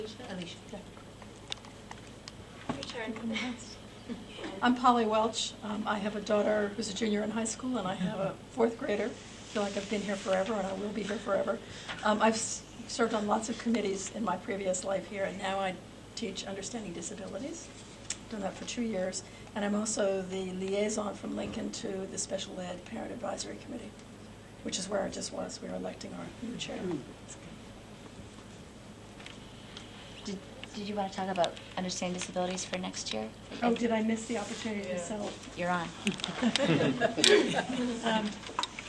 Alicia. Your turn. I'm Polly Welch. I have a daughter who's a junior in high school, and I have a fourth grader. I feel like I've been here forever, and I will be here forever. I've served on lots of committees in my previous life here, and now I teach Understanding Disabilities. I've done that for 2 years. And I'm also the liaison from Lincoln to the Special Ed Parent Advisory Committee, which is where I just was. We were electing our new chair. Did you want to talk about Understanding Disabilities for next year? Oh, did I miss the opportunity to sell? You're on.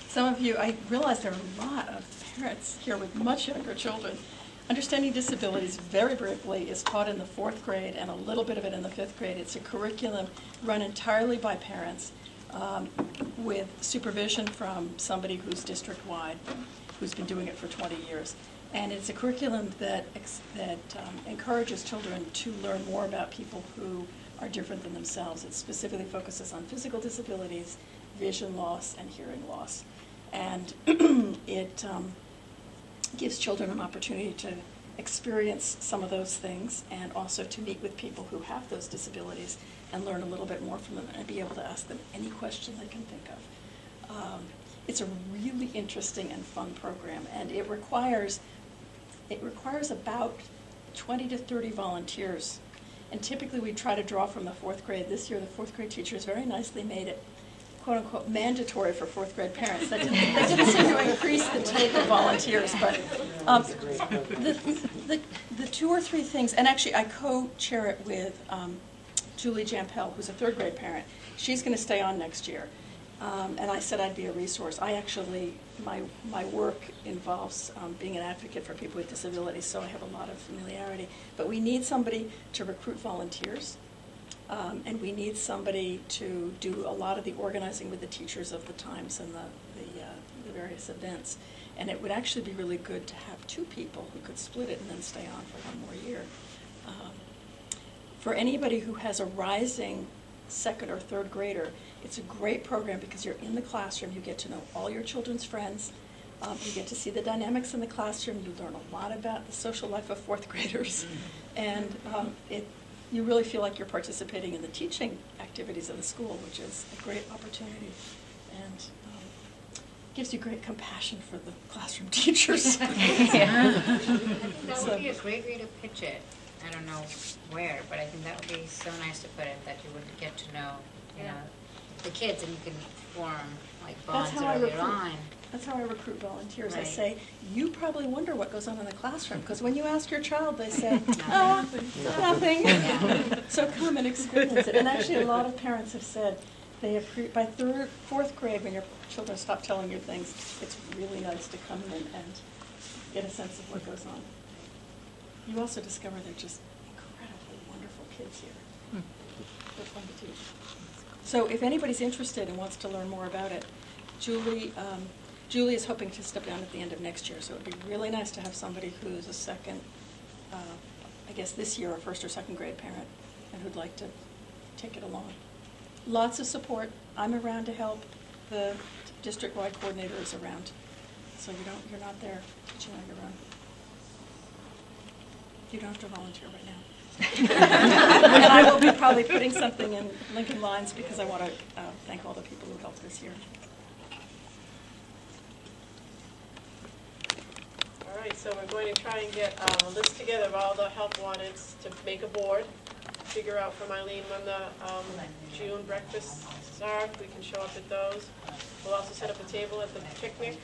Some of you, I realize there are a lot of parents here with much younger children. Understanding Disabilities, very briefly, is taught in the 4th grade and a little bit of it in the 5th grade. It's a curriculum run entirely by parents with supervision from somebody who's district-wide, who's been doing it for 20 years. And it's a curriculum that encourages children to learn more about people who are different than themselves. It specifically focuses on physical disabilities, vision loss, and hearing loss. And it gives children an opportunity to experience some of those things and also to meet with people who have those disabilities and learn a little bit more from them and be able to ask them any question they can think of. It's a really interesting and fun program, and it requires about 20 to 30 volunteers. And typically we try to draw from the 4th grade. This year the 4th grade teachers very nicely made it quote unquote mandatory for 4th grade parents. That didn't seem to increase the take of volunteers, but the 2 or 3 things, and actually I co-chair it with Julie Jampel, who's a 3rd grade parent. She's going to stay on next year. And I said I'd be a resource. I actually, my work involves being an advocate for people with disabilities, so I have a lot of familiarity. But we need somebody to recruit volunteers, and we need somebody to do a lot of the organizing with the teachers of the times and the various events. And it would actually be really good to have 2 people who could split it and then stay on for 1 more year. For anybody who has a rising 2nd or 3rd grader, it's a great program because you're in the classroom, you get to know all your children's friends, you get to see the dynamics in the classroom, you learn a lot about the social life of 4th graders, and you really feel like you're participating in the teaching activities of the school, which is a great opportunity, and gives you great compassion for the classroom teachers. I think that would be a great way to pitch it. I don't know where, but I think that would be so nice to put it, that you would get to know, you know, the kids, and you can form like bonds earlier on. That's how I recruit volunteers. Right. I say, you probably wonder what goes on in the classroom, because when you ask your child, they say, nothing. Yeah. So come and experience it. And actually, a lot of parents have said they by 4th grade, when your children stop telling you things, it's really nice to come in and get a sense of what goes on. You also discover they're just incredibly wonderful kids here. They're fun to teach. So if anybody's interested and wants to learn more about it, Julie is hoping to step down at the end of next year, so it would be really nice to have somebody who's a second, I guess this year, a 1st or 2nd grade parent, and who'd like to take it along. Lots of support. I'm around to help. The district-wide coordinator is around, so you're not there teaching on your own. You don't have to volunteer right now. And I will be probably putting something in Lincoln Lines because I want to thank all the people who helped this year. All right, so we're going to try and get a list together of all the help wanted to make a board, figure out from Eileen when the June breakfasts are, if we can show up at those. We'll also set up a table at the picnic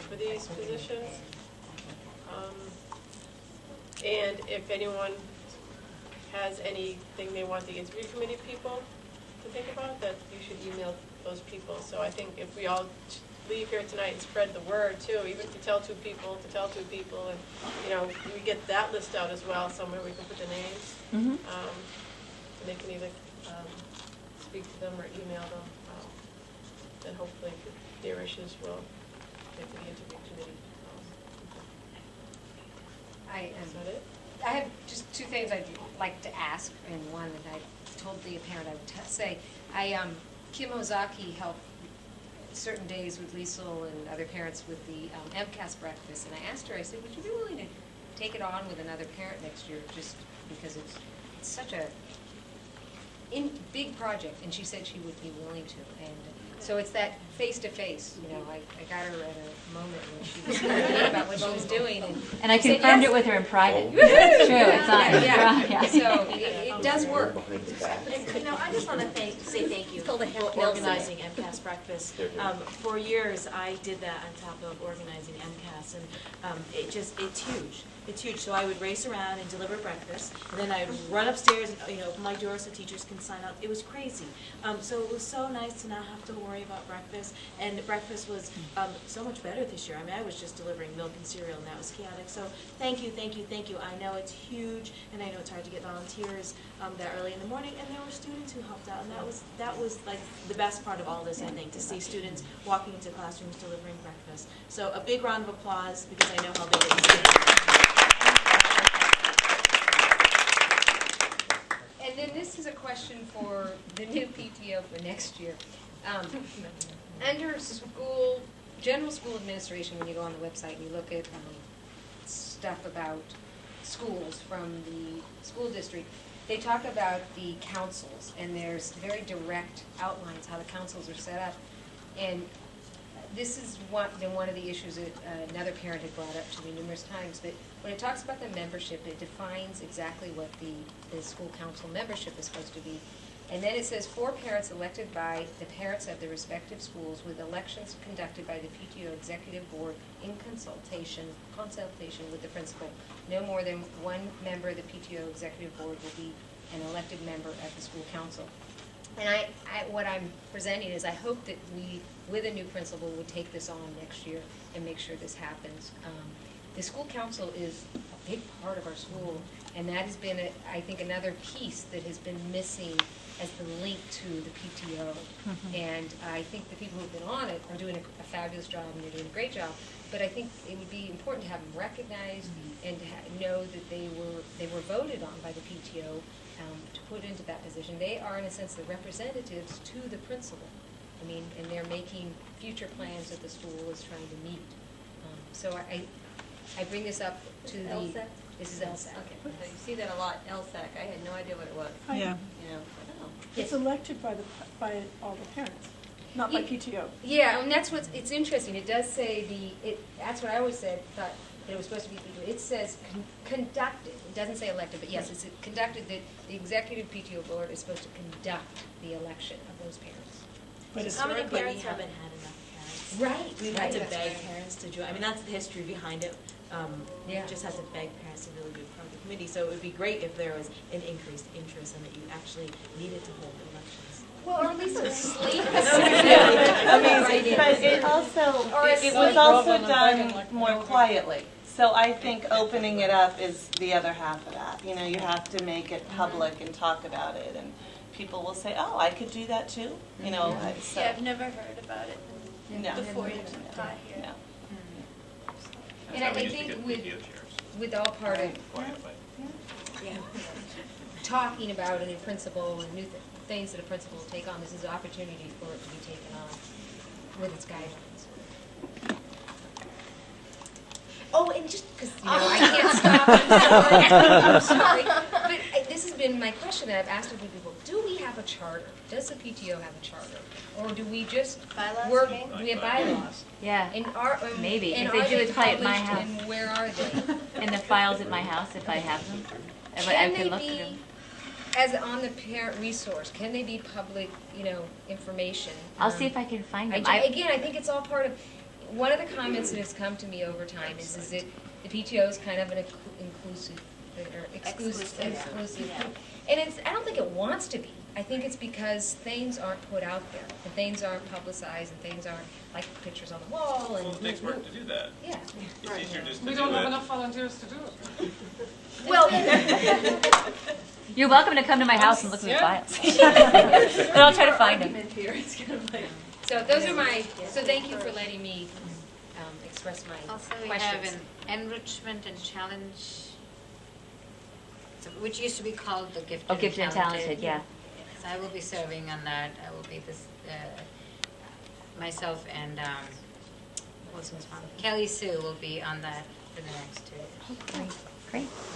for these positions. And if anyone has anything they want the interview committee people to think about, that you should email those people. So I think if we all leave here tonight and spread the word too, even to tell 2 people, and we get that list out as well, somewhere we can put the names. Mm-hmm. And they can either speak to them or email them. Then hopefully their issues will get to the interview committee. Is that it? I have just 2 things I'd like to ask, and one that I told the parent I would say. Kim Ozaki helped certain days with Liesl and other parents with the MCAS breakfast, and I asked her, I said, would you be willing to take it on with another parent next year, just because it's such a big project, and she said she would be willing to. And so it's that face-to-face, you know, I got her at a moment when she was thinking about what she was doing. And I she said confirmed yes. it with her in private. It's true, it's on. Yeah. So it does work. And, you know, I just want to say thank you for organizing MCAS breakfast. For years, I did that on top of organizing MCAS, and it's huge. It's huge. So I would race around and deliver breakfast, and then I would run upstairs and, you know, open my door so teachers can sign up. It was crazy. So it was so nice to not have to worry about breakfast, and breakfast was so much better this year. I mean, I was just delivering milk and cereal, and that was chaotic. So thank you, thank you, thank you. I know it's huge, and I know it's hard to get volunteers that early in the morning, and there were students who helped out, and that was like the best part of all this, I think, to see students walking into classrooms delivering breakfast. So a big round of applause, because I know how big it is. And then this is a question for the new PTO for next year. Under school, general school administration, when you go on the website and you look at stuff about schools from the school district, they talk about the councils, and there's very direct outlines how the councils are set up. And this is one of the issues that another parent had brought up to me numerous times, but when it talks about the membership, it defines exactly what the school council membership is supposed to be. And then it says 4 parents elected by the parents of the respective schools, with elections conducted by the PTO executive board in consultation with the principal. No more than 1 member of the PTO executive board will be an elected member of the school council. And what I'm presenting is I hope that we, with a new principal, would take this on next year and make sure this happens. The school council is a big part of our school, and that has been, I think, another piece that has been missing as the link to the PTO. Mm-hmm. And I think the people who've been on it are doing a fabulous job, and they're doing a great job. But I think it would be important to have them recognized and to know that they were voted on by the PTO to put into that position. They are, in a sense, the representatives to the principal. I mean, and they're making future plans that the school is trying to meet. So I bring this up to the... LSAC? This is LSAC. Okay, so you see that a lot, LSAC. I had no idea what it was. Yeah. You know, It's elected by all the parents, not by PTO. Yeah, and that's what's, it's interesting. It does say that's what I always thought that it was supposed to be. It says conducted. It doesn't say elected, but yes, it's conducted, that the executive PTO board is supposed to conduct the election of those parents. But how many Historically, parents we haven't haven't had enough parents? Right. We've right, had to that's beg right. parents to join. I mean, that's the history behind it. Yeah. We just had to beg parents to really be part of the committee. So it would be great if there was an increased interest and that you actually needed to hold elections. Well, or at least a slate. Amazing, but it also, Or a it was slate. also done more quietly. So I think opening it up is the other half of that. You know, you have to make it public and talk about it, and people will say, oh, I could do that too, you know. So, Yeah, I've never heard about it no. before you got here. No. And I think with all part of talking about it in principle and new things that a principal will take on, this is an opportunity for it to be taken on with its guidelines. Oh, and just because, I can't stop, I'm sorry. But this has been my question that I've asked a few people. Do we have a charter? Does the PTO have a charter? Or do we just Bylaws, work, you mean? do we have bylaws? Yeah, And Maybe. and If they are do it probably at my published, house. and where are they? in the files at my house, if I have them. I Can could they look at be, them. as on the parent resource, can they be public, information? I'll see if I can find them. Again, I think it's all part of, one of the comments that has come to me over time is that the PTO is kind of an inclusive, or exclusive. And I don't think it wants to be. I think it's because things aren't put out there, and things aren't publicized, and things aren't like pictures on the wall, and. Well, it takes work to do that. Yeah. It's easier just to We do don't have it. enough volunteers to do it. Well, You're welcome to come to my house and look at the files. And I'll try to find them. so those are so thank you for letting me express my Also, we questions. have an enrichment and challenge, which used to be called the Gifted Oh, gifted and talented, yeah. So I will be serving on that. I will be myself and Kelly Sue will be on that for the next 2 years. Great.